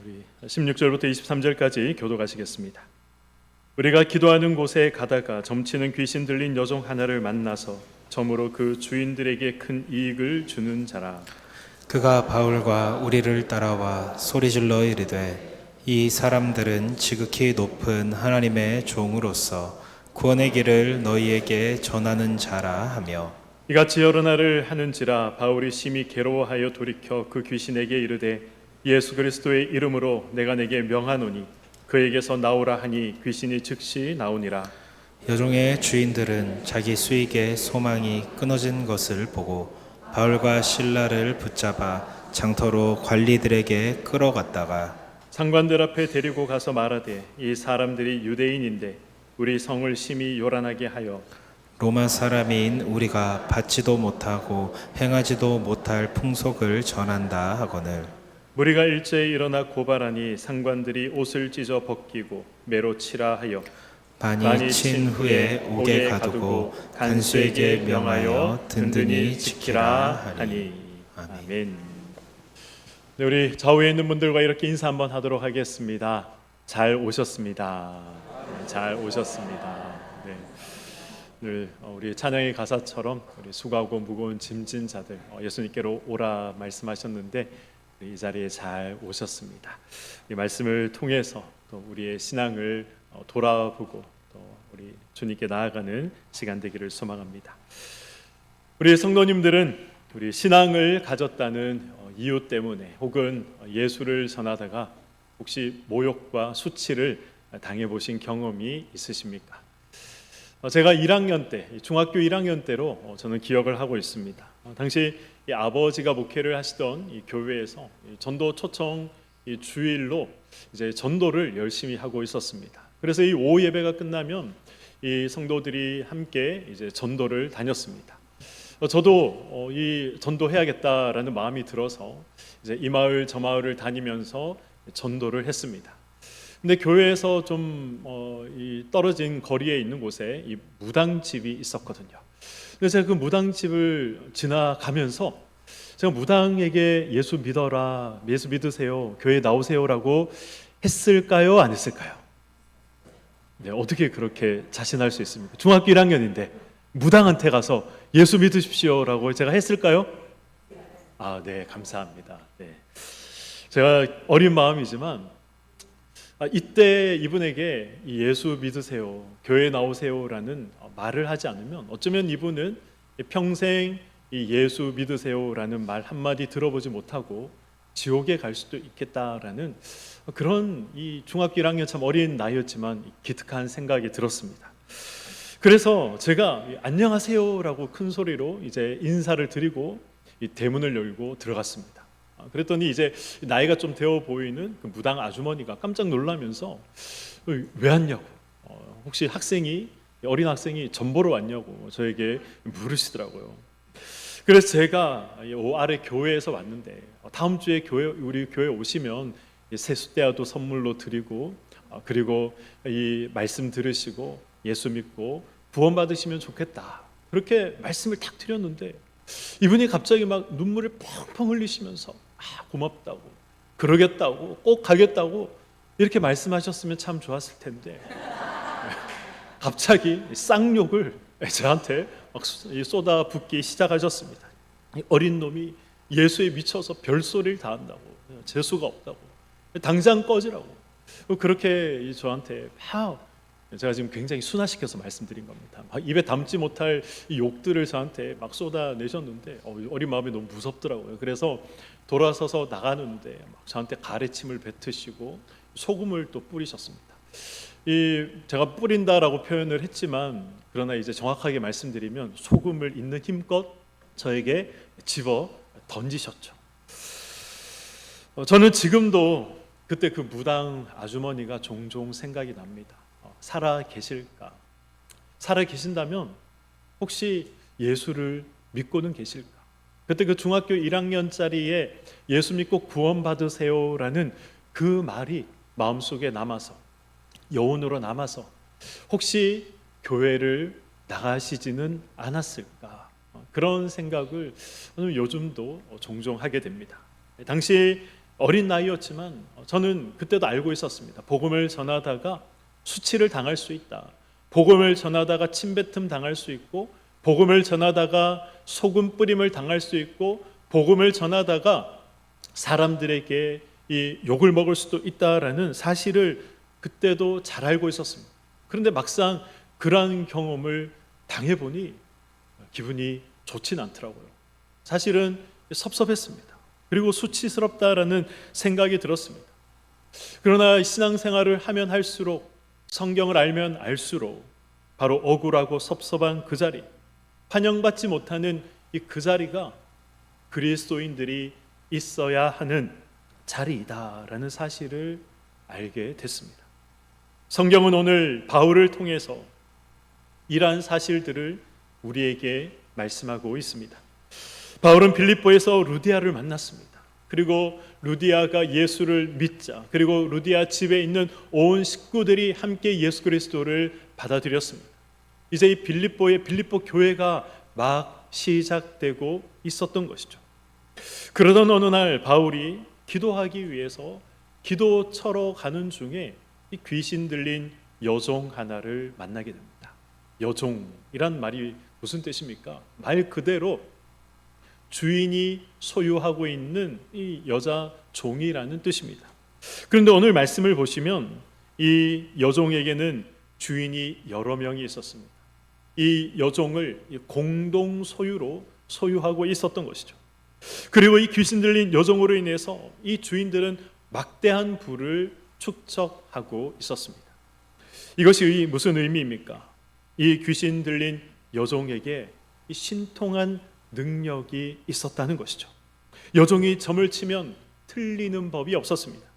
우리 16절부터 23절까지 교독하시겠습니다. 우리가 기도하는 곳에 가다가 점치는 귀신 들린 여종 하나를 만나서 점으로 그 주인들에게 큰 이익을 주는 자라. 그가 바울과 우리를 따라와 소리질러 이르되 이 사람들은 지극히 높은 하나님의 종으로서 구원의 길을 너희에게 전하는 자라 하며 이같이 여러 날을 하는지라 바울이 심히 괴로워하여 돌이켜 그 귀신에게 이르되 예수 그리스도의 이름으로 내가 내게 명하노니 그에게서 나오라 하니 귀신이 즉시 나오니라. 여종의 주인들은 자기 수익의 소망이 끊어진 것을 보고 바울과 실라를 붙잡아 장터로 관리들에게 끌어갔다가 상관들 앞에 데리고 가서 말하되 이 사람들이 유대인인데 우리 성을 심히 요란하게 하여 로마 사람인 우리가 받지도 못하고 행하지도 못할 풍속을 전한다 하거늘 무리가 일제히 일어나 고발하니 상관들이 옷을 찢어 벗기고 매로 치라 하여 많이 친 후에 옥에 가두고 간수에게 명하여 든든히 지키라 하니. 아멘. 네, 우리 좌우에 있는 분들과 이렇게 인사 한번 하도록 하겠습니다. 잘 오셨습니다. 네, 잘 오셨습니다. 네. 늘 우리 찬양의 가사처럼 우리 수고하고 무거운 짐진 자들 예수님께로 오라 말씀하셨는데 이 자리에 잘 오셨습니다. 이 말씀을 통해서 또 우리의 신앙을 돌아보고 또 우리 주님께 나아가는 시간 되기를 소망합니다. 우리 성도님들은 우리 신앙을 가졌다는 이유 때문에 혹은 예수를 전하다가 혹시 모욕과 수치를 당해보신 경험이 있으십니까? 제가 1학년 때, 중학교 1학년 때로 저는 기억을 하고 있습니다. 당시 이 아버지가 목회를 하시던 이 교회에서 전도 초청 이 주일로 이제 전도를 열심히 하고 있었습니다. 그래서 이 오후 예배가 끝나면 이 성도들이 함께 이제 전도를 다녔습니다. 저도 이 전도해야겠다라는 마음이 들어서 이제 이 마을 저 마을을 다니면서 전도를 했습니다. 근데 교회에서 좀 떨어진 거리에 있는 곳에 이 무당집이 있었거든요. 그래서 제가 그 무당집을 지나가면서 제가 무당에게 예수 믿어라, 예수 믿으세요, 교회 나오세요라고 했을까요? 안 했을까요? 네, 어떻게 그렇게 자신할 수 있습니까? 중학교 1학년인데 무당한테 가서 예수 믿으십시오라고 제가 했을까요? 아, 네, 감사합니다. 네. 제가 어린 마음이지만 이때 이분에게 예수 믿으세요, 교회 나오세요라는 말을 하지 않으면 어쩌면 이분은 평생 이 예수 믿으세요라는 말 한마디 들어보지 못하고 지옥에 갈 수도 있겠다라는 그런 이 중학교 1학년 참 어린 나이였지만 기특한 생각이 들었습니다. 그래서 제가 안녕하세요라고 큰 소리로 이제 인사를 드리고 이 대문을 열고 들어갔습니다. 그랬더니 이제 나이가 좀 되어 보이는 그 무당 아주머니가 깜짝 놀라면서 왜 왔냐고, 혹시 어린 학생이 전보러 왔냐고 저에게 물으시더라고요. 그래서 제가 아래 교회에서 왔는데 다음 주에 우리 교회 오시면 세숫대야도 선물로 드리고 그리고 이 말씀 들으시고 예수 믿고 구원 받으시면 좋겠다, 그렇게 말씀을 탁 드렸는데 이분이 갑자기 막 눈물을 펑펑 흘리시면서 고맙다고, 그러겠다고, 꼭 가겠다고 이렇게 말씀하셨으면 참 좋았을 텐데 갑자기 쌍욕을 저한테 막 쏟아붓기 시작하셨습니다. 어린 놈이 예수에 미쳐서 별소리를 다 한다고, 재수가 없다고, 당장 꺼지라고, 그렇게 저한테 제가 지금 굉장히 순화시켜서 말씀드린 겁니다. 입에 담지 못할 이 욕들을 저한테 막 쏟아내셨는데 어린 마음이 너무 무섭더라고요. 그래서 돌아서서 나가는데 막 저한테 가래침을 뱉으시고 소금을 또 뿌리셨습니다. 제가 뿌린다라고 표현을 했지만 그러나 이제 정확하게 말씀드리면 소금을 있는 힘껏 저에게 집어 던지셨죠. 저는 지금도 그때 그 무당 아주머니가 종종 생각이 납니다. 살아 계실까? 살아 계신다면 혹시 예수를 믿고는 계실까? 그때 그 중학교 1학년짜리의 예수 믿고 구원 받으세요라는 그 말이 마음속에 남아서 여운으로 남아서 혹시 교회를 나가시지는 않았을까? 그런 생각을 요즘도 종종 하게 됩니다. 당시 어린 나이였지만 저는 그때도 알고 있었습니다. 복음을 전하다가 수치를 당할 수 있다. 복음을 전하다가 침뱉음 당할 수 있고, 복음을 전하다가 소금 뿌림을 당할 수 있고, 복음을 전하다가 사람들에게 이 욕을 먹을 수도 있다라는 사실을 그때도 잘 알고 있었습니다. 그런데 막상 그러한 경험을 당해보니 기분이 좋진 않더라고요. 사실은 섭섭했습니다. 그리고 수치스럽다라는 생각이 들었습니다. 그러나 신앙생활을 하면 할수록, 성경을 알면 알수록 바로 억울하고 섭섭한 그 자리, 환영받지 못하는 이 그 자리가 그리스도인들이 있어야 하는 자리이다라는 사실을 알게 됐습니다. 성경은 오늘 바울을 통해서 이러한 사실들을 우리에게 말씀하고 있습니다. 바울은 빌립보에서 루디아를 만났습니다. 그리고 루디아가 예수를 믿자, 그리고 루디아 집에 있는 온 식구들이 함께 예수 그리스도를 받아들였습니다. 이제 이 빌립보 교회가 막 시작되고 있었던 것이죠. 그러던 어느 날 바울이 기도하기 위해서 기도처러 가는 중에 이 귀신 들린 여종 하나를 만나게 됩니다. 여종이란 말이 무슨 뜻입니까? 말 그대로 주인이 소유하고 있는 이 여자 종이라는 뜻입니다. 그런데 오늘 말씀을 보시면 이 여종에게는 주인이 여러 명이 있었습니다. 이 여종을 공동 소유로 소유하고 있었던 것이죠. 그리고 이 귀신 들린 여종으로 인해서 이 주인들은 막대한 부를 축적하고 있었습니다. 이것이 무슨 의미입니까? 이 귀신 들린 여종에게 이 신통한 능력이 있었다는 것이죠. 여종이 점을 치면 틀리는 법이 없었습니다.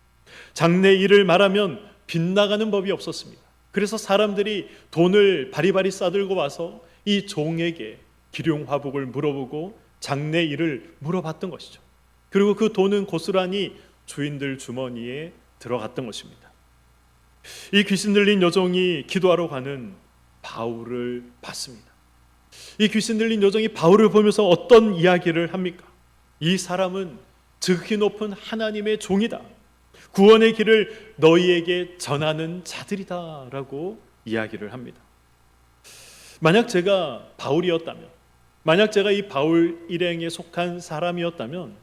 장래 일을 말하면 빗나가는 법이 없었습니다. 그래서 사람들이 돈을 바리바리 싸들고 와서 이 종에게 기륭화복을 물어보고 장래 일을 물어봤던 것이죠. 그리고 그 돈은 고스란히 주인들 주머니에 들어갔던 것입니다. 이 귀신 들린 여종이 기도하러 가는 바울을 봤습니다. 이 귀신 들린 여종이 바울을 보면서 어떤 이야기를 합니까? 이 사람은 지극히 높은 하나님의 종이다. 구원의 길을 너희에게 전하는 자들이다 라고 이야기를 합니다. 만약 제가 바울이었다면, 만약 제가 이 바울 일행에 속한 사람이었다면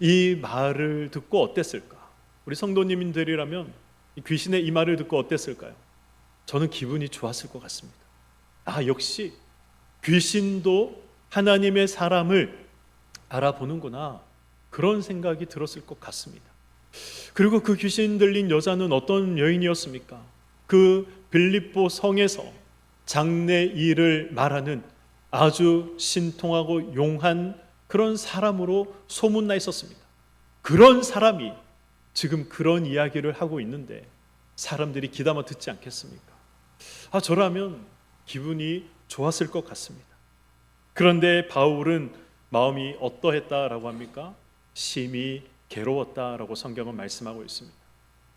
이 말을 듣고 어땠을까? 우리 성도님들이라면 이 귀신의 이 말을 듣고 어땠을까요? 저는 기분이 좋았을 것 같습니다. 아, 역시 귀신도 하나님의 사람을 알아보는구나, 그런 생각이 들었을 것 같습니다. 그리고 그 귀신 들린 여자는 어떤 여인이었습니까? 그 빌립보 성에서 장래 일을 말하는 아주 신통하고 용한 그런 사람으로 소문나 있었습니다. 그런 사람이 지금 그런 이야기를 하고 있는데 사람들이 귀담아 듣지 않겠습니까? 아, 저라면 기분이 좋았을 것 같습니다. 그런데 바울은 마음이 어떠했다라고 합니까? 심히 괴로웠다라고 성경은 말씀하고 있습니다.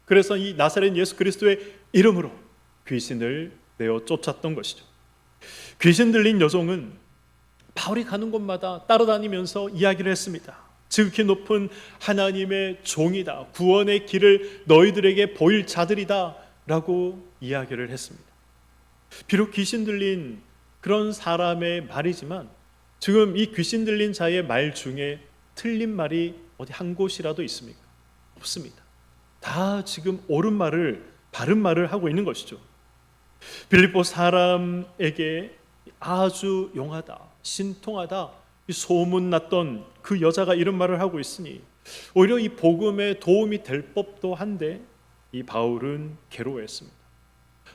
그래서 이 나사렛 예수 그리스도의 이름으로 귀신을 내어 쫓았던 것이죠. 귀신 들린 여종은 바울이 가는 곳마다 따라다니면서 이야기를 했습니다. 지극히 높은 하나님의 종이다, 구원의 길을 너희들에게 보일 자들이다 라고 이야기를 했습니다. 비록 귀신 들린 그런 사람의 말이지만 지금 이 귀신 들린 자의 말 중에 틀린 말이 어디 한 곳이라도 있습니까? 없습니다. 다 지금 옳은 말을, 바른 말을 하고 있는 것이죠. 빌립보 사람에게 아주 용하다, 신통하다 소문났던 그 여자가 이런 말을 하고 있으니 오히려 이 복음에 도움이 될 법도 한데 이 바울은 괴로워했습니다.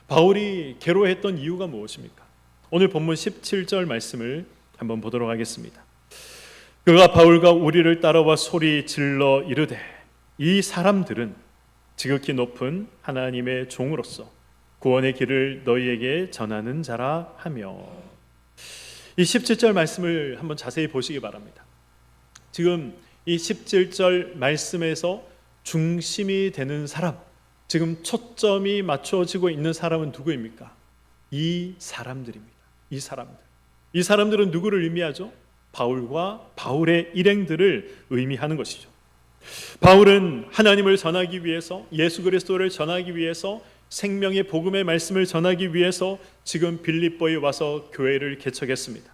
바울이 괴로워했던 이유가 무엇입니까? 오늘 본문 17절 말씀을 한번 보도록 하겠습니다. 그가 바울과 우리를 따라와 소리 질러 이르되 이 사람들은 지극히 높은 하나님의 종으로서 구원의 길을 너희에게 전하는 자라 하며, 이 17절 말씀을 한번 자세히 보시기 바랍니다. 지금 이 17절 말씀에서 중심이 되는 사람, 지금 초점이 맞춰지고 있는 사람은 누구입니까? 이 사람들입니다. 이 사람들은 누구를 의미하죠? 바울과 바울의 일행들을 의미하는 것이죠. 바울은 하나님을 전하기 위해서, 예수 그리스도를 전하기 위해서, 생명의 복음의 말씀을 전하기 위해서 지금 빌립보에 와서 교회를 개척했습니다.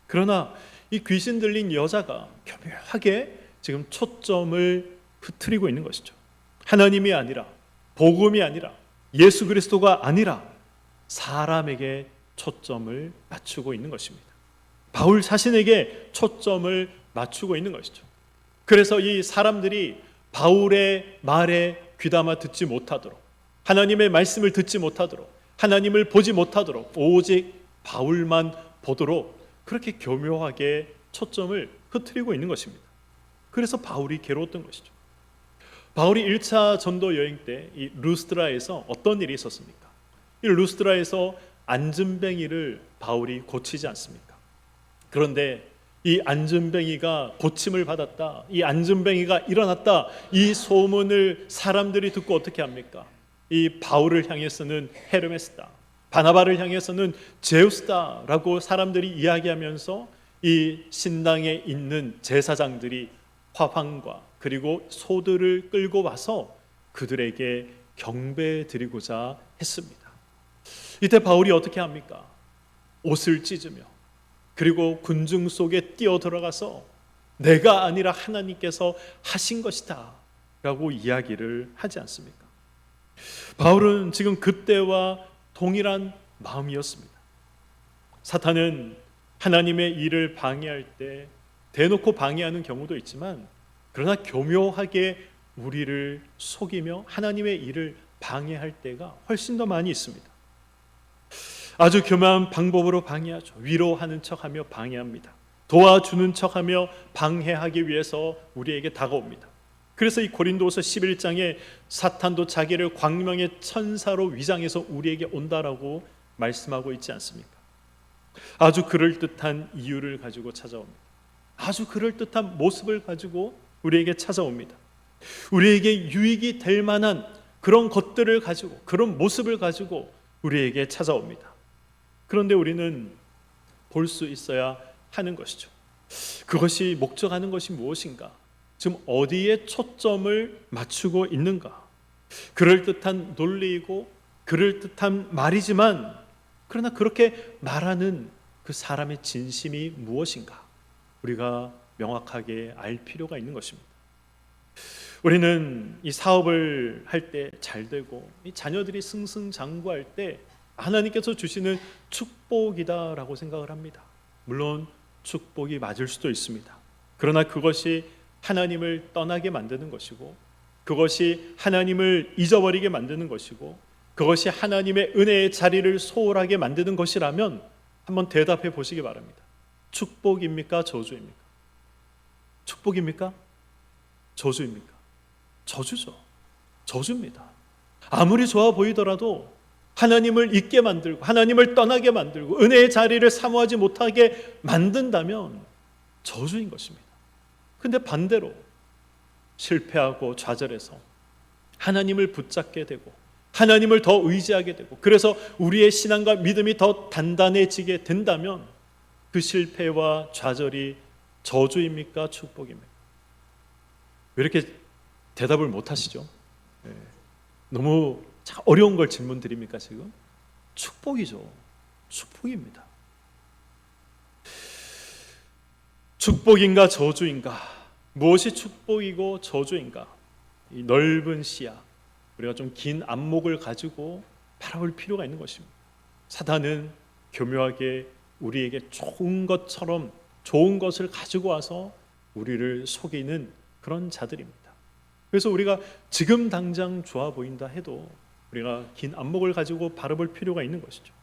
그러나 이 귀신 들린 여자가 교묘하게 지금 초점을 흐트리고 있는 것이죠. 하나님이 아니라, 복음이 아니라, 예수 그리스도가 아니라 사람에게 초점을 맞추고 있는 것입니다. 바울 자신에게 초점을 맞추고 있는 것이죠. 그래서 이 사람들이 바울의 말에 귀담아 듣지 못하도록, 하나님의 말씀을 듣지 못하도록, 하나님을 보지 못하도록, 오직 바울만 보도록 그렇게 교묘하게 초점을 흐트리고 있는 것입니다. 그래서 바울이 괴로웠던 것이죠. 바울이 1차 전도 여행 때 이 루스드라에서 어떤 일이 있었습니까? 이 루스드라에서 안진뱅이를 바울이 고치지 않습니까? 그런데 이 안진뱅이가 고침을 받았다, 이 안진뱅이가 일어났다, 이 소문을 사람들이 듣고 어떻게 합니까? 이 바울을 향해서는 헤르메스다, 바나바를 향해서는 제우스다라고 사람들이 이야기하면서 이 신당에 있는 제사장들이 화환과 그리고 소들을 끌고 와서 그들에게 경배 드리고자 했습니다. 이때 바울이 어떻게 합니까? 옷을 찢으며 그리고 군중 속에 뛰어 들어가서 내가 아니라 하나님께서 하신 것이다 라고 이야기를 하지 않습니까? 바울은 지금 그때와 동일한 마음이었습니다. 사탄은 하나님의 일을 방해할 때 대놓고 방해하는 경우도 있지만, 그러나 교묘하게 우리를 속이며 하나님의 일을 방해할 때가 훨씬 더 많이 있습니다. 아주 교묘한 방법으로 방해하죠. 위로하는 척하며 방해합니다. 도와주는 척하며 방해하기 위해서 우리에게 다가옵니다. 그래서 이 고린도후서 11장에 사탄도 자기를 광명의 천사로 위장해서 우리에게 온다라고 말씀하고 있지 않습니까? 아주 그럴듯한 이유를 가지고 찾아옵니다. 아주 그럴듯한 모습을 가지고 우리에게 찾아옵니다. 우리에게 유익이 될 만한 그런 것들을 가지고, 그런 모습을 가지고 우리에게 찾아옵니다. 그런데 우리는 볼 수 있어야 하는 것이죠. 그것이 목적하는 것이 무엇인가? 지금 어디에 초점을 맞추고 있는가? 그럴듯한 논리이고 그럴듯한 말이지만, 그러나 그렇게 말하는 그 사람의 진심이 무엇인가? 우리가 명확하게 알 필요가 있는 것입니다. 우리는 이 사업을 할 때 잘 되고 이 자녀들이 승승장구할 때 하나님께서 주시는 축복이다라고 생각을 합니다. 물론 축복이 맞을 수도 있습니다. 그러나 그것이 하나님을 떠나게 만드는 것이고, 그것이 하나님을 잊어버리게 만드는 것이고, 그것이 하나님의 은혜의 자리를 소홀하게 만드는 것이라면 한번 대답해 보시기 바랍니다. 축복입니까? 저주입니까? 축복입니까? 저주입니까? 저주죠. 저주입니다. 아무리 좋아 보이더라도 하나님을 잊게 만들고 하나님을 떠나게 만들고 은혜의 자리를 사모하지 못하게 만든다면 저주인 것입니다. 근데 반대로 실패하고 좌절해서 하나님을 붙잡게 되고 하나님을 더 의지하게 되고, 그래서 우리의 신앙과 믿음이 더 단단해지게 된다면 그 실패와 좌절이 저주입니까? 축복입니까? 왜 이렇게 대답을 못 하시죠? 너무 어려운 걸 질문 드립니까 지금? 축복이죠. 축복입니다. 축복인가 저주인가? 무엇이 축복이고 저주인가? 이 넓은 시야, 우리가 좀 긴 안목을 가지고 바라볼 필요가 있는 것입니다. 사탄은 교묘하게 우리에게 좋은 것처럼 좋은 것을 가지고 와서 우리를 속이는 그런 자들입니다. 그래서 우리가 지금 당장 좋아 보인다 해도 우리가 긴 안목을 가지고 바라볼 필요가 있는 것이죠.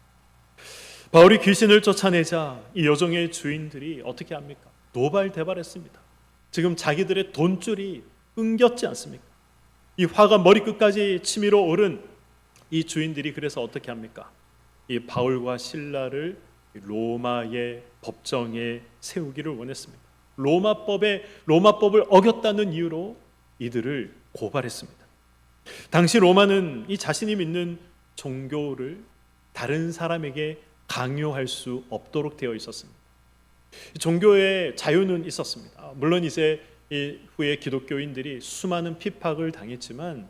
바울이 귀신을 쫓아내자 이 여종의 주인들이 어떻게 합니까? 노발대발했습니다. 지금 자기들의 돈줄이 끊겼지 않습니까? 이 화가 머리끝까지 치밀어 오른 이 주인들이 그래서 어떻게 합니까? 이 바울과 실라를 로마의 법정에 세우기를 원했습니다. 로마법을 어겼다는 이유로 이들을 고발했습니다. 당시 로마는 이 자신이 믿는 종교를 다른 사람에게 강요할 수 없도록 되어 있었습니다. 종교의 자유는 있었습니다. 물론 이제 후에 기독교인들이 수많은 핍박을 당했지만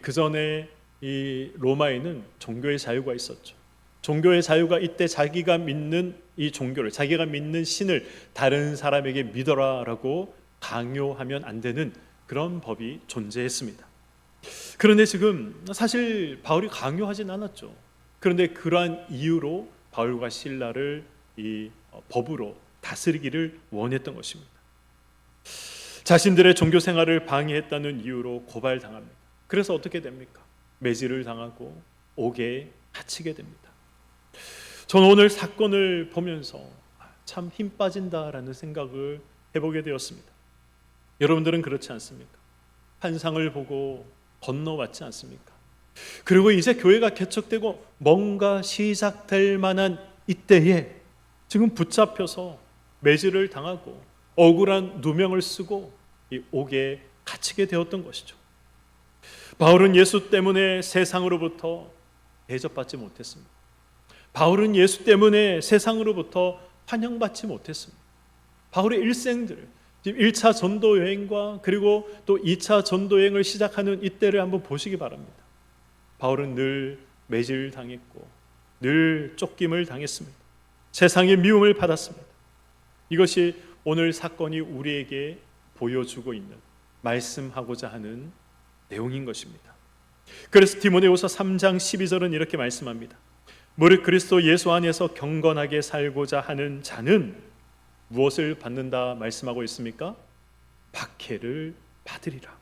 그 전에 이 로마에는 종교의 자유가 있었죠. 종교의 자유가 이때 자기가 믿는 이 종교를, 자기가 믿는 신을 다른 사람에게 믿어라라고 강요하면 안 되는 그런 법이 존재했습니다. 그런데 지금 사실 바울이 강요하진 않았죠. 그런데 그러한 이유로 바울과 실라를 이 법으로 다스리기를 원했던 것입니다. 자신들의 종교 생활을 방해했다는 이유로 고발당합니다. 그래서 어떻게 됩니까? 매질을 당하고 옥에 갇히게 됩니다. 저는 오늘 사건을 보면서 참 힘 빠진다라는 생각을 해보게 되었습니다. 여러분들은 그렇지 않습니까? 환상을 보고 건너왔지 않습니까? 그리고 이제 교회가 개척되고 뭔가 시작될 만한 이때에 지금 붙잡혀서 매질을 당하고 억울한 누명을 쓰고 이 옥에 갇히게 되었던 것이죠. 바울은 예수 때문에 세상으로부터 대접받지 못했습니다. 바울은 예수 때문에 세상으로부터 환영받지 못했습니다. 바울의 일생들, 지금 1차 전도 여행과 그리고 또 2차 전도 여행을 시작하는 이때를 한번 보시기 바랍니다. 바울은 늘 매질 당했고 늘 쫓김을 당했습니다. 세상의 미움을 받았습니다. 이것이 오늘 사건이 우리에게 보여주고 있는, 말씀하고자 하는 내용인 것입니다. 그래서 디모데후서 3장 12절은 이렇게 말씀합니다. 무릇 그리스도 예수 안에서 경건하게 살고자 하는 자는 무엇을 받는다 말씀하고 있습니까? 박해를 받으리라.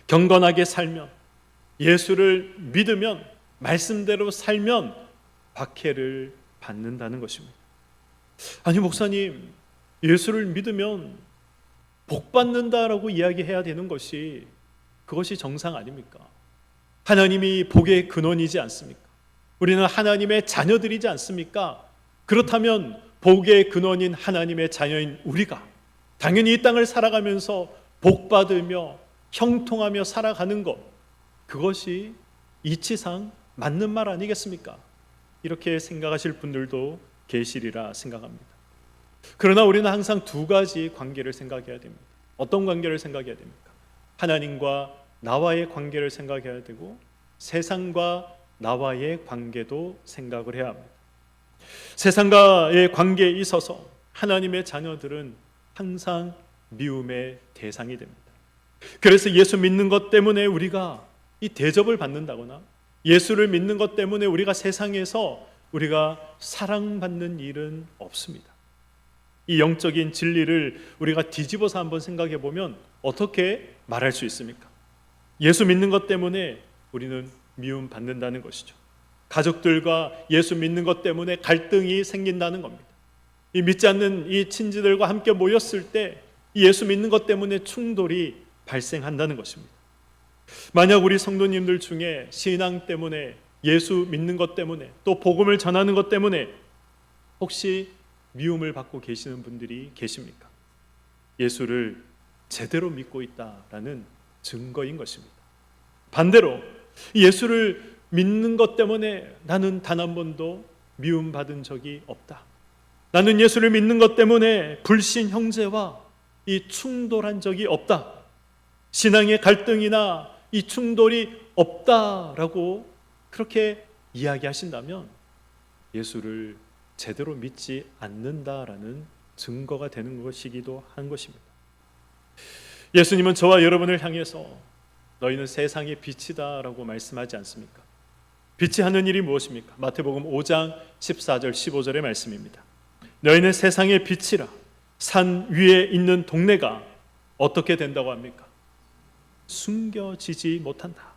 경건하게 살면, 예수를 믿으면, 말씀대로 살면 박해를 받는다는 것입니다. 아니 목사님, 예수를 믿으면 복 받는다라고 이야기해야 되는 것이, 그것이 정상 아닙니까? 하나님이 복의 근원이지 않습니까? 우리는 하나님의 자녀들이지 않습니까? 그렇다면 복의 근원인 하나님의 자녀인 우리가 당연히 이 땅을 살아가면서 복 받으며 형통하며 살아가는 것, 그것이 이치상 맞는 말 아니겠습니까? 이렇게 생각하실 분들도 계시리라 생각합니다. 그러나 우리는 항상 두 가지 관계를 생각해야 됩니다. 어떤 관계를 생각해야 됩니까? 하나님과 나와의 관계를 생각해야 되고 세상과 나와의 관계도 생각을 해야 합니다. 세상과의 관계에 있어서 하나님의 자녀들은 항상 미움의 대상이 됩니다. 그래서 예수 믿는 것 때문에 우리가 이 대접을 받는다거나 예수를 믿는 것 때문에 우리가 세상에서 우리가 사랑받는 일은 없습니다. 이 영적인 진리를 우리가 뒤집어서 한번 생각해 보면 어떻게 말할 수 있습니까? 예수 믿는 것 때문에 우리는 미움 받는다는 것이죠. 가족들과 예수 믿는 것 때문에 갈등이 생긴다는 겁니다. 이 믿지 않는 이 친지들과 함께 모였을 때 예수 믿는 것 때문에 충돌이 발생한다는 것입니다. 만약 우리 성도님들 중에 신앙 때문에, 예수 믿는 것 때문에, 또 복음을 전하는 것 때문에 혹시 미움을 받고 계시는 분들이 계십니까? 예수를 제대로 믿고 있다라는 증거인 것입니다. 반대로 예수를 믿는 것 때문에 나는 단 한 번도 미움받은 적이 없다. 나는 예수를 믿는 것 때문에 불신 형제와 이 충돌한 적이 없다. 신앙의 갈등이나 이 충돌이 없다라고 그렇게 이야기하신다면 예수를 제대로 믿지 않는다라는 증거가 되는 것이기도 한 것입니다. 예수님은 저와 여러분을 향해서 너희는 세상의 빛이다라고 말씀하지 않습니까? 빛이 하는 일이 무엇입니까? 마태복음 5장 14절 15절의 말씀입니다. 너희는 세상의 빛이라. 산 위에 있는 동네가 어떻게 된다고 합니까? 숨겨지지 못한다.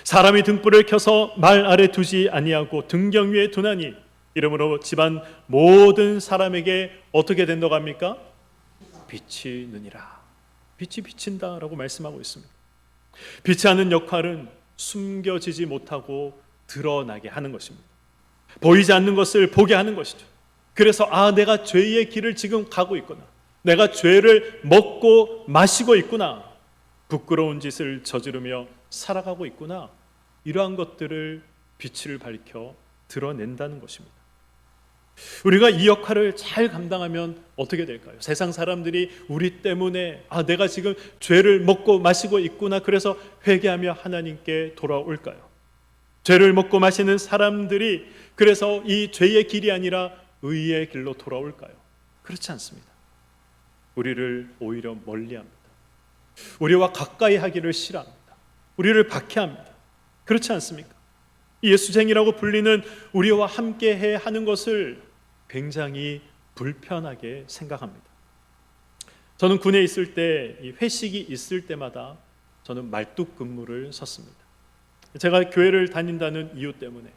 사람이 등불을 켜서 말 아래 두지 아니하고 등경 위에 두나니 이러므로 집안 모든 사람에게 어떻게 된다고 합니까? 빛이 느니라. 빛이 비친다라고 말씀하고 있습니다. 빛이 하는 역할은 숨겨지지 못하고 드러나게 하는 것입니다. 보이지 않는 것을 보게 하는 것이죠. 그래서 내가 죄의 길을 지금 가고 있구나, 내가 죄를 먹고 마시고 있구나, 부끄러운 짓을 저지르며 살아가고 있구나, 이러한 것들을 빛을 밝혀 드러낸다는 것입니다. 우리가 이 역할을 잘 감당하면 어떻게 될까요? 세상 사람들이 우리 때문에 내가 지금 죄를 먹고 마시고 있구나, 그래서 회개하며 하나님께 돌아올까요? 죄를 먹고 마시는 사람들이 그래서 이 죄의 길이 아니라 의의 길로 돌아올까요? 그렇지 않습니다. 우리를 오히려 멀리합니다. 우리와 가까이 하기를 싫어합니다. 우리를 박해합니다. 그렇지 않습니까? 이 예수쟁이라고 불리는 우리와 함께해 하는 것을 굉장히 불편하게 생각합니다. 저는 군에 있을 때 이 회식이 있을 때마다 저는 말뚝 근무를 섰습니다. 제가 교회를 다닌다는 이유 때문에,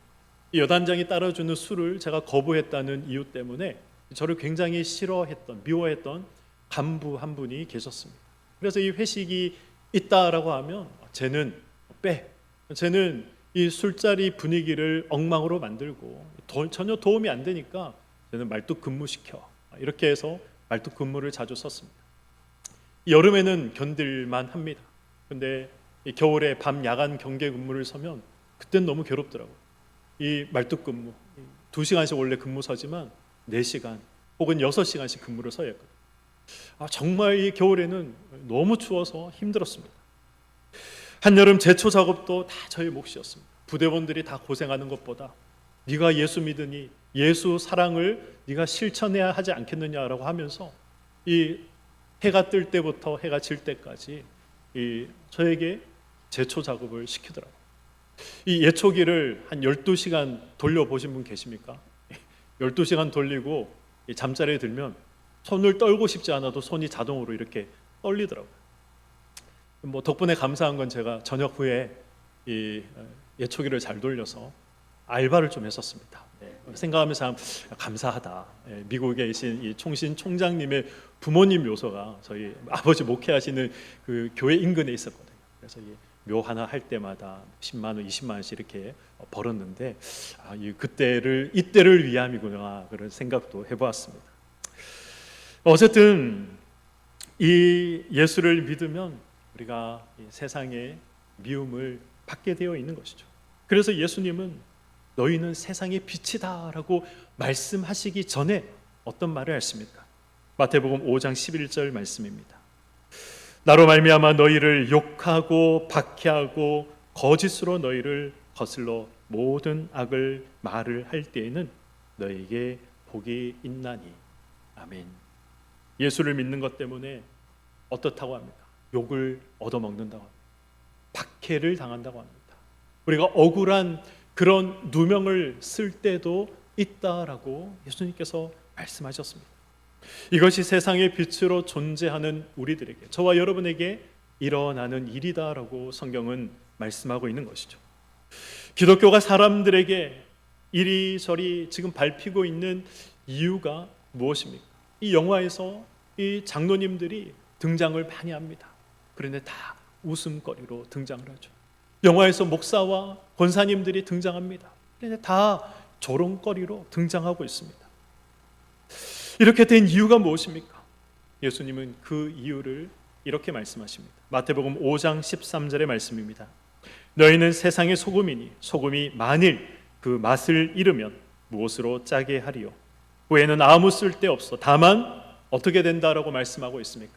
이 여단장이 따라주는 술을 제가 거부했다는 이유 때문에 저를 굉장히 싫어했던, 미워했던 간부 한 분이 계셨습니다. 그래서 이 회식이 있다라고 하면 쟤는 쟤는 이 술자리 분위기를 엉망으로 만들고 전혀 도움이 안 되니까 쟤는 말뚝 근무시켜, 이렇게 해서 말뚝 근무를 자주 썼습니다. 여름에는 견딜만 합니다. 근데 이 겨울에 밤 야간 경계 근무를 서면 그때는 너무 괴롭더라고요. 이 말뚝 근무 2시간씩 원래 근무 서지만 4시간 혹은 6시간씩 근무를 서야 했거든요. 정말 이 겨울에는 너무 추워서 힘들었습니다. 한여름 제초 작업도 다 저희 몫이었습니다. 부대원들이 다 고생하는 것보다 네가 예수 믿으니 예수 사랑을 네가 실천해야 하지 않겠느냐라고 하면서 이 해가 뜰 때부터 해가 질 때까지 저에게 제초 작업을 시키더라고요. 이 예초기를 한 12시간 돌려보신 분 계십니까? 12시간 돌리고 잠자리에 들면 손을 떨고 싶지 않아도 손이 자동으로 이렇게 떨리더라고요. 덕분에 감사한 건 제가 저녁 후에 이 예초기를 잘 돌려서 알바를 좀 했었습니다. 생각하면서 참 감사하다. 미국에 계신 이 총신 총장님의 부모님 묘소가 저희 아버지 목회하시는 그 교회 인근에 있었거든요. 그래서 묘 하나 할 때마다 10만 원, 20만 원씩 이렇게 벌었는데 이때를 위함이구나, 그런 생각도 해보았습니다. 어쨌든 이 예수를 믿으면 우리가 세상의 미움을 받게 되어 있는 것이죠. 그래서 예수님은 너희는 세상의 빛이다 라고 말씀하시기 전에 어떤 말을 하십니까? 마태복음 5장 11절 말씀입니다. 나로 말미암아 너희를 욕하고 박해하고 거짓으로 너희를 거슬러 모든 악을 말을 할 때에는 너희에게 복이 있나니. 아멘. 예수를 믿는 것 때문에 어떻다고 합니까? 욕을 얻어먹는다고 합니다. 박해를 당한다고 합니다. 우리가 억울한 그런 누명을 쓸 때도 있다라고 예수님께서 말씀하셨습니다. 이것이 세상의 빛으로 존재하는 우리들에게, 저와 여러분에게 일어나는 일이다라고 성경은 말씀하고 있는 것이죠. 기독교가 사람들에게 이리저리 지금 밟히고 있는 이유가 무엇입니까? 이 영화에서 이 장로님들이 등장을 많이 합니다. 그런데 다 웃음거리로 등장을 하죠. 영화에서 목사와 권사님들이 등장합니다. 그런데 다 조롱거리로 등장하고 있습니다. 이렇게 된 이유가 무엇입니까? 예수님은 그 이유를 이렇게 말씀하십니다. 마태복음 5장 13절의 말씀입니다. 너희는 세상의 소금이니 소금이 만일 그 맛을 잃으면 무엇으로 짜게 하리요? 후에는 아무 쓸데없어 다만 어떻게 된다라고 말씀하고 있습니까?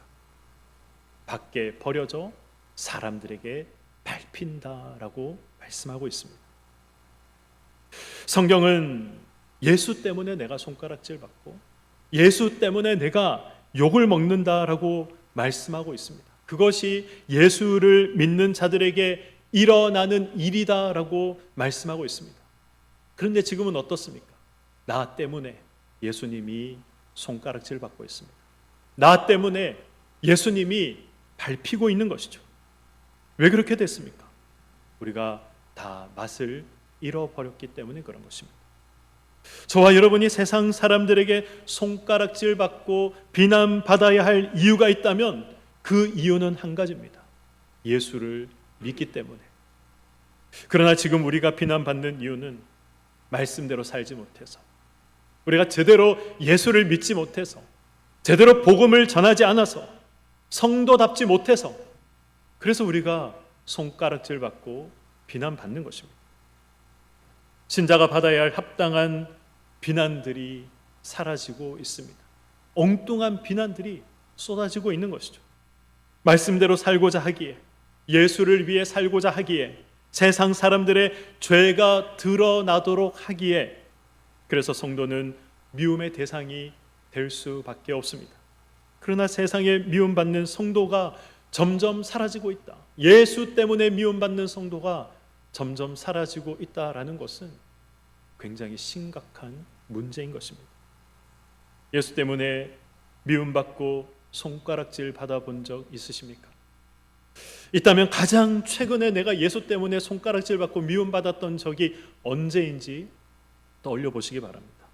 밖에 버려져 사람들에게 밟힌다라고 말씀하고 있습니다. 성경은 예수 때문에 내가 손가락질 받고 예수 때문에 내가 욕을 먹는다라고 말씀하고 있습니다. 그것이 예수를 믿는 자들에게 일어나는 일이다라고 말씀하고 있습니다. 그런데 지금은 어떻습니까? 나 때문에 예수님이 손가락질 받고 있습니다. 나 때문에 예수님이 밟히고 있는 것이죠. 왜 그렇게 됐습니까? 우리가 다 맛을 잃어버렸기 때문에 그런 것입니다. 저와 여러분이 세상 사람들에게 손가락질 받고 비난받아야 할 이유가 있다면 그 이유는 한 가지입니다. 예수를 믿기 때문에. 그러나 지금 우리가 비난받는 이유는 말씀대로 살지 못해서, 우리가 제대로 예수를 믿지 못해서, 제대로 복음을 전하지 않아서, 성도답지 못해서, 그래서 우리가 손가락질 받고 비난받는 것입니다. 신자가 받아야 할 합당한 비난들이 사라지고 있습니다. 엉뚱한 비난들이 쏟아지고 있는 것이죠. 말씀대로 살고자 하기에, 예수를 위해 살고자 하기에, 세상 사람들의 죄가 드러나도록 하기에, 그래서 성도는 미움의 대상이 될 수밖에 없습니다. 그러나 세상에 미움받는 성도가 점점 사라지고 있다. 예수 때문에 미움받는 성도가 점점 사라지고 있다라는 것은 굉장히 심각한 문제인 것입니다. 예수 때문에 미움받고 손가락질 받아본 적 있으십니까? 있다면 가장 최근에 내가 예수 때문에 손가락질 받고 미움받았던 적이 언제인지 떠올려 보시기 바랍니다.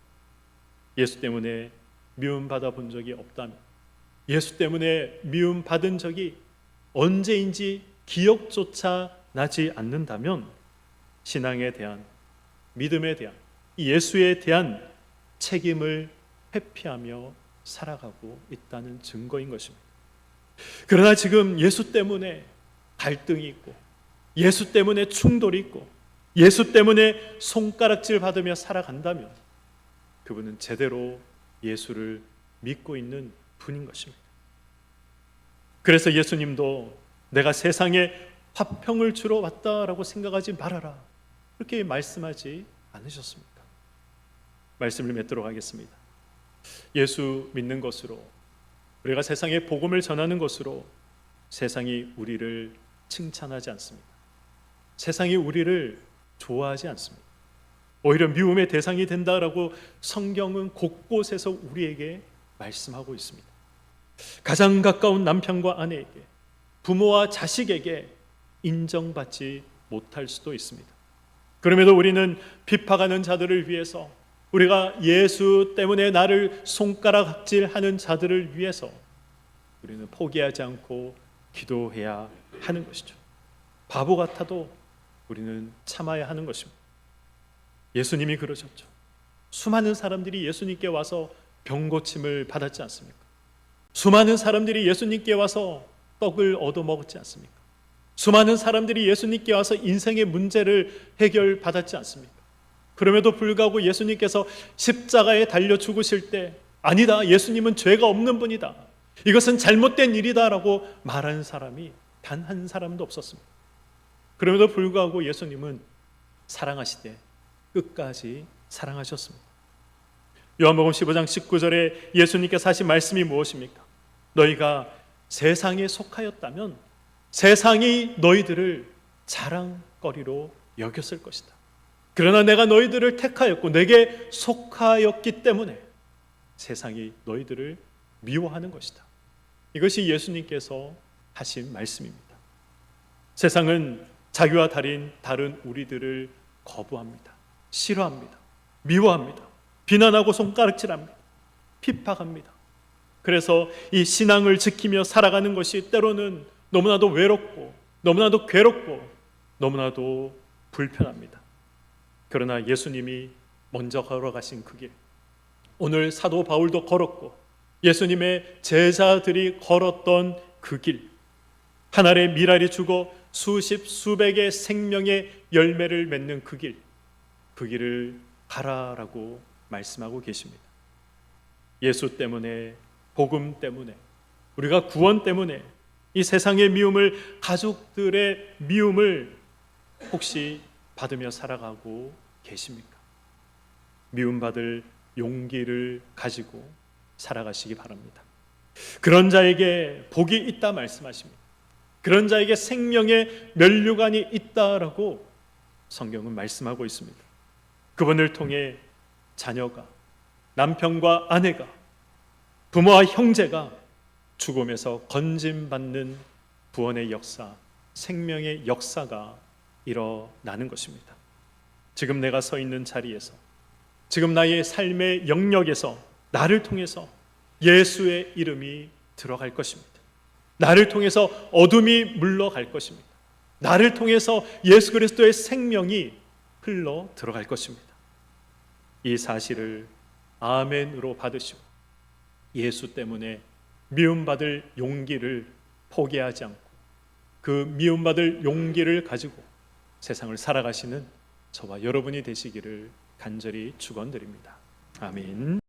예수 때문에 미움받아 본 적이 없다면, 예수 때문에 미움받은 적이 언제인지 기억조차 나지 않는다면 신앙에 대한, 믿음에 대한, 예수에 대한 책임을 회피하며 살아가고 있다는 증거인 것입니다. 그러나 지금 예수 때문에 갈등이 있고, 예수 때문에 충돌이 있고, 예수 때문에 손가락질 받으며 살아간다면 그분은 제대로 예수를 믿고 있는 분인 것입니다. 그래서 예수님도 내가 세상에 화평을 주러 왔다라고 생각하지 말아라, 그렇게 말씀하지 않으셨습니까? 말씀을 맺도록 하겠습니다. 예수 믿는 것으로, 우리가 세상에 복음을 전하는 것으로 세상이 우리를 칭찬하지 않습니다. 세상이 우리를 좋아하지 않습니다. 오히려 미움의 대상이 된다라고 성경은 곳곳에서 우리에게 말씀하고 있습니다. 가장 가까운 남편과 아내에게, 부모와 자식에게 인정받지 못할 수도 있습니다. 그럼에도 우리는 비판하는 자들을 위해서, 우리가 예수 때문에 나를 손가락질하는 자들을 위해서 우리는 포기하지 않고 기도해야 하는 것이죠. 바보 같아도 우리는 참아야 하는 것입니다. 예수님이 그러셨죠. 수많은 사람들이 예수님께 와서 병고침을 받았지 않습니까? 수많은 사람들이 예수님께 와서 떡을 얻어먹었지 않습니까? 수많은 사람들이 예수님께 와서 인생의 문제를 해결받았지 않습니까? 그럼에도 불구하고 예수님께서 십자가에 달려 죽으실 때, 아니다, 예수님은 죄가 없는 분이다, 이것은 잘못된 일이다라고 말하는 사람이 단 한 사람도 없었습니다. 그럼에도 불구하고 예수님은 사랑하시되 끝까지 사랑하셨습니다. 요한복음 15장 19절에 예수님께서 하신 말씀이 무엇입니까? 너희가 세상에 속하였다면 세상이 너희들을 자랑거리로 여겼을 것이다. 그러나 내가 너희들을 택하였고 내게 속하였기 때문에 세상이 너희들을 미워하는 것이다. 이것이 예수님께서 하신 말씀입니다. 세상은 자기와 다른 우리들을 거부합니다. 싫어합니다. 미워합니다. 비난하고 손가락질합니다. 핍박합니다. 그래서 이 신앙을 지키며 살아가는 것이 때로는 너무나도 외롭고 너무나도 괴롭고 너무나도 불편합니다. 그러나 예수님이 먼저 걸어가신 그 길, 오늘 사도 바울도 걸었고 예수님의 제자들이 걸었던 그 길, 한 알의 밀알이 죽어 수십 수백의 생명의 열매를 맺는 그 길을 가라라고 말씀하고 계십니다. 예수 때문에, 복음 때문에, 우리가 구원 때문에 이 세상의 미움을, 가족들의 미움을 혹시 받으며 살아가고 계십니까? 미움받을 용기를 가지고 살아가시기 바랍니다. 그런 자에게 복이 있다 말씀하십니다. 그런 자에게 생명의 면류관이 있다라고 성경은 말씀하고 있습니다. 그분을 통해 자녀가, 남편과 아내가, 부모와 형제가 죽음에서 건짐받는 구원의 역사, 생명의 역사가 일어나는 것입니다. 지금 내가 서 있는 자리에서, 지금 나의 삶의 영역에서 나를 통해서 예수의 이름이 들어갈 것입니다. 나를 통해서 어둠이 물러갈 것입니다. 나를 통해서 예수 그리스도의 생명이 흘러 들어갈 것입니다. 이 사실을 아멘으로 받으시고 예수 때문에 미움받을 용기를 포기하지 않고 그 미움받을 용기를 가지고 세상을 살아가시는 저와 여러분이 되시기를 간절히 축원드립니다. 아멘.